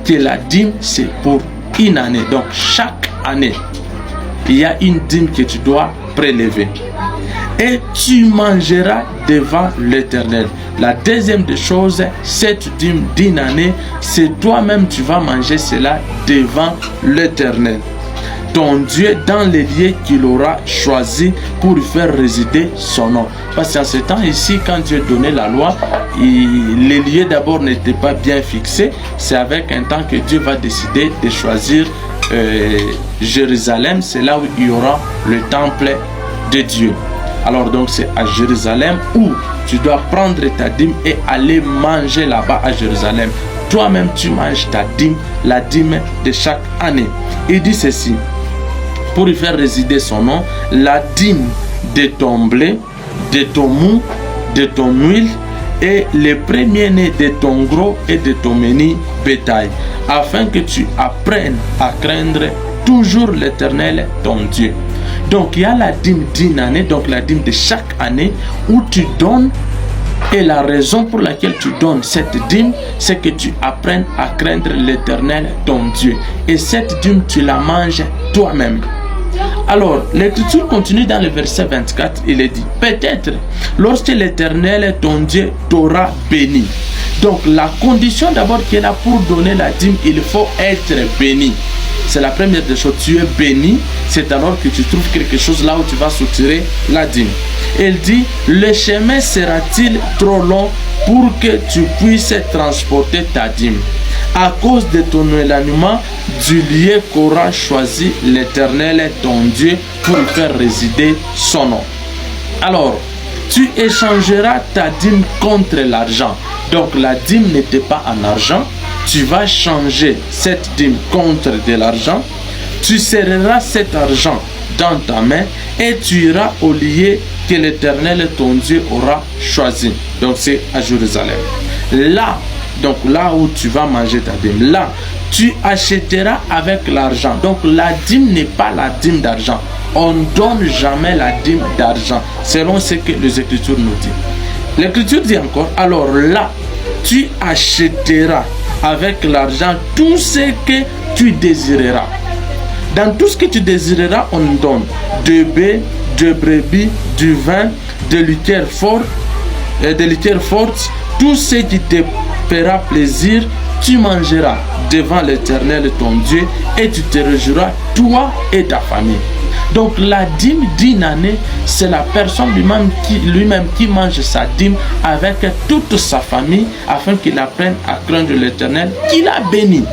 que la dîme, c'est pour une année. Donc, chaque année, il y a une dîme que tu dois prélever. Et tu mangeras devant l'Éternel. La deuxième des choses, cette dîme d'une année, c'est toi-même tu vas manger cela devant l'Éternel, ton Dieu, dans les lieux qu'il aura choisi pour y faire résider son nom. Parce qu'en ce temps ici, quand Dieu donnait la loi, les lieux d'abord n'étaient pas bien fixés. C'est avec un temps que Dieu va décider de choisir Jérusalem. C'est là où il y aura le temple de Dieu. Alors donc c'est à Jérusalem où tu dois prendre ta dîme et aller manger là-bas à Jérusalem. Toi-même tu manges ta dîme, la dîme de chaque année. Il dit ceci, pour y faire résider son nom, la dîme de ton blé, de ton mou, de ton huile et les premiers-nés de ton gros et de ton menu bétail, afin que tu apprennes à craindre toujours l'Éternel ton Dieu. Donc il y a la dîme d'une année, donc la dîme de chaque année où tu donnes, et la raison pour laquelle tu donnes cette dîme, c'est que tu apprennes à craindre l'Éternel ton Dieu. Et cette dîme, tu la manges toi-même. Alors, l'écriture continue dans le verset 24, il est dit, peut-être lorsque l'Éternel ton Dieu t'aura béni. Donc la condition d'abord qu'il a pour donner la dîme, il faut être béni. C'est la première des choses. Tu es béni, c'est alors que tu trouves quelque chose là où tu vas soutirer la dîme. Il dit, le chemin sera-t-il trop long pour que tu puisses transporter ta dîme à cause de ton éloignement du lieu qu'aura choisi l'Éternel ton Dieu pour faire résider son nom. Alors, tu échangeras ta dîme contre l'argent. Donc la dîme n'était pas en argent. Tu vas changer cette dîme contre de l'argent. Tu serreras cet argent dans ta main et tu iras au lieu que l'Éternel ton Dieu aura choisi. Donc c'est à Jérusalem. Là, donc là où tu vas manger ta dîme, là, tu achèteras avec l'argent. Donc la dîme n'est pas la dîme d'argent. On ne donne jamais la dîme d'argent, selon ce que les Écritures nous disent. L'Écriture dit encore, alors là, tu achèteras avec l'argent tout ce que tu désireras. Dans tout ce que tu désireras, on donne de bœufs, de brebis, du vin, de liqueurs fortes, tout ce qui te fera plaisir, tu mangeras devant l'Éternel ton Dieu et tu te réjouiras, toi et ta famille. Donc la dîme d'une année, c'est la personne lui-même qui mange sa dîme avec toute sa famille afin qu'il apprenne à craindre l'Éternel qu'il a béni.